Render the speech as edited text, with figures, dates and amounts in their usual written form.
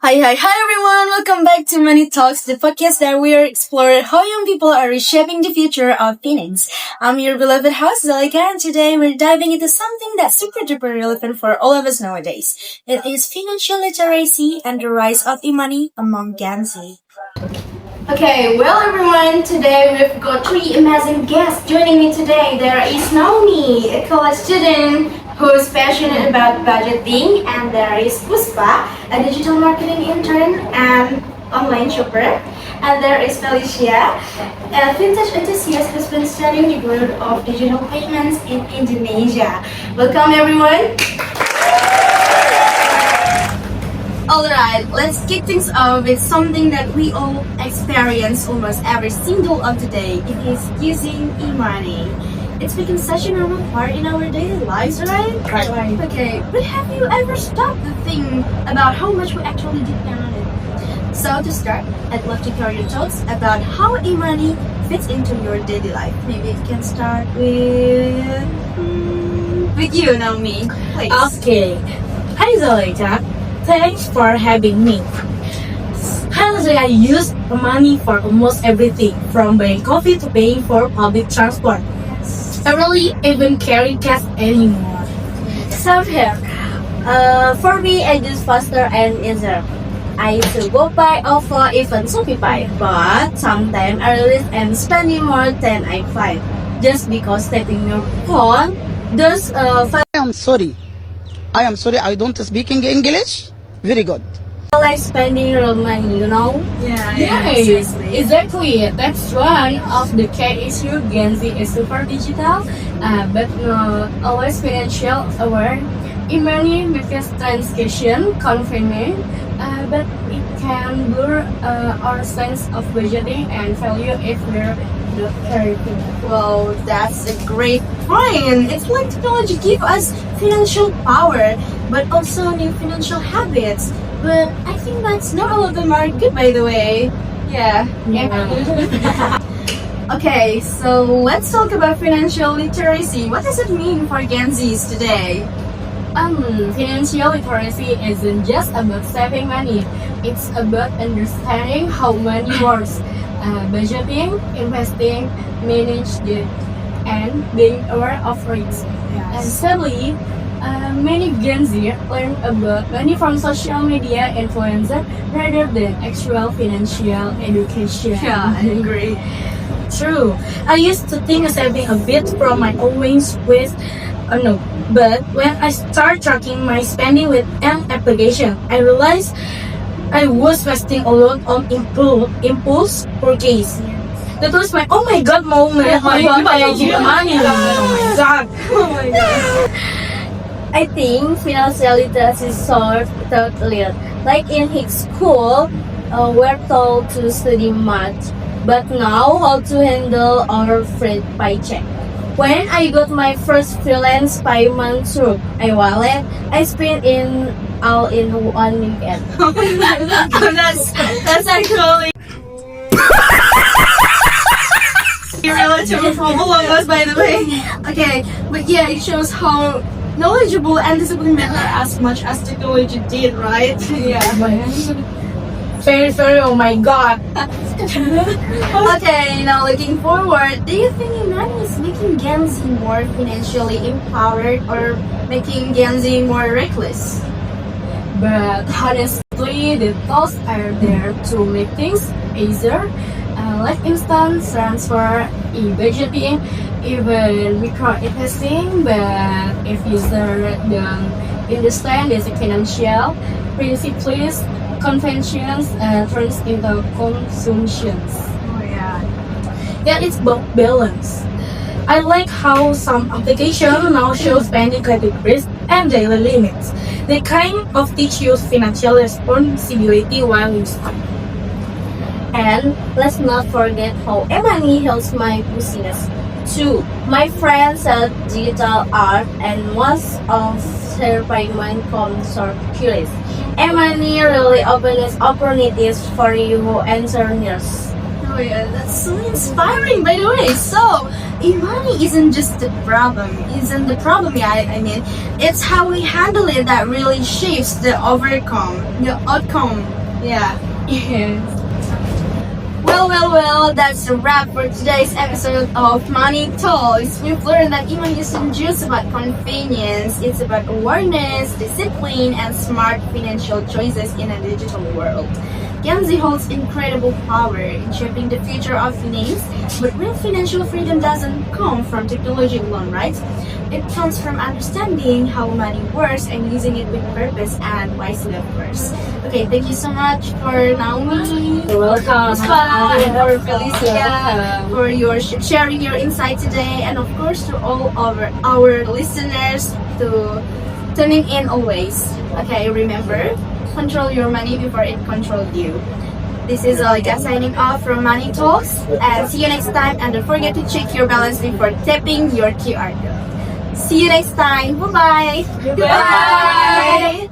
Hi everyone! Welcome back to Money Talks, the podcast that we are exploring how young people are reshaping the future of finance. I'm your beloved host, Zalaicha, and today we're diving into something that's super duper relevant for all of us nowadays. It is financial literacy and the rise of e-money among Gen Z. Okay, well everyone, today we've got three amazing guests joining me today. There is Naomi, a college student who's passionate about budgeting, and there is Puspa, a digital marketing intern and online shopper, and there is Feliycia, a fintech enthusiast who's been studying the growth of digital payments in Indonesia. Welcome everyone! Alright, let's kick things off with something that we all experience almost every single of the day. It is using e-money. It's become such a normal part in our daily lives, right? Right. Okay, but have you ever stopped to think about how much we actually depend on it? So to start, I'd love to hear your thoughts about how e-money fits into your daily life. Maybe you can start with you, Naomi. Please. Okay. Hi Zalaicha. Thanks for having me. Honestly, I use money for almost everything, from buying coffee to paying for public transport. I really even carry cash anymore. Same here. For me, I use faster and easier. I used to go by offer even Shopify, but sometimes I release and spending more than I find. Just because tapping your phone, there's I am sorry, I don't speak English. Very good. like spending real money, you know? Yes, exactly. That's one of the key issues. Gen Z is super digital, but not always financial aware. E-money makes transaction convenient, but it can blur our sense of budgeting and value if we're not careful. Well, that's a great point. It's like technology gives us financial power, but also new financial habits. But I think that's not all of them are good, by the way. Yeah. Okay, so let's talk about financial literacy. What does it mean for Gen Zs today? Financial literacy isn't just about saving money. It's about understanding how money works, budgeting, investing, manage debt, and being aware of risks. And sadly, many Gen Z learn about money from social media influencers rather than actual financial education. Yeah, I agree. True. I used to think of saving a bit from my owings with but when I start tracking my spending with an application, I realized I was wasting a lot on impulse purchase. That was my oh my god moment. Oh my God. Money. Oh my god. Oh my god. I think financial literacy starts early. Like in high school, we're told to study math, but now how to handle our free paycheck. When I got my first freelance payment through my wallet, I spent in all in one weekend. that's actually relatively from all of us, by the way. Okay, but yeah, it shows how knowledgeable and disciplined men are as much as technology did, right? Yeah. Very, oh my god. Okay, now looking forward, do you think e-money is making Gen Z more financially empowered or making Gen Z more reckless? But honestly, the tools are there to make things easier, like instant transfer, e-budgeting, even micro-investing. But if users don't understand the financial principles, conventions turns into consumptions. Oh yeah. Yeah, it's both balance. I like how some applications now show spending categories and daily limits. They kind of teach you financial responsibility while you start. And let's not forget how e-money helps my business too. My friend sells digital art and most of her payment comes from curious. E-money really opens opportunities for you entrepreneurs. Oh yeah, that's so inspiring, by the way. So, e-money isn't just the problem. Yeah, I mean, it's how we handle it that really shapes the outcome. Yeah. Yes. Well, that's a wrap for today's episode of Money Talks. We've learned that money isn't just about convenience, it's about awareness, discipline, and smart financial choices in a digital world. Gen Z holds incredible power in shaping the future of finance, but real financial freedom doesn't come from technology alone, right? It comes from understanding how money works and using it with purpose and wisely, of course. Okay, thank you so much for Naomi, You're welcome. Puspa, and for Feliycia, Welcome. for your sharing your insight today, and of course to all of our listeners to tuning in always. Okay, remember, control your money before it controls you. This is Zalaicha signing off from Money Talks, and see you next time. And don't forget to check your balance before tapping your QR code. See you next time. Bye-bye. Goodbye.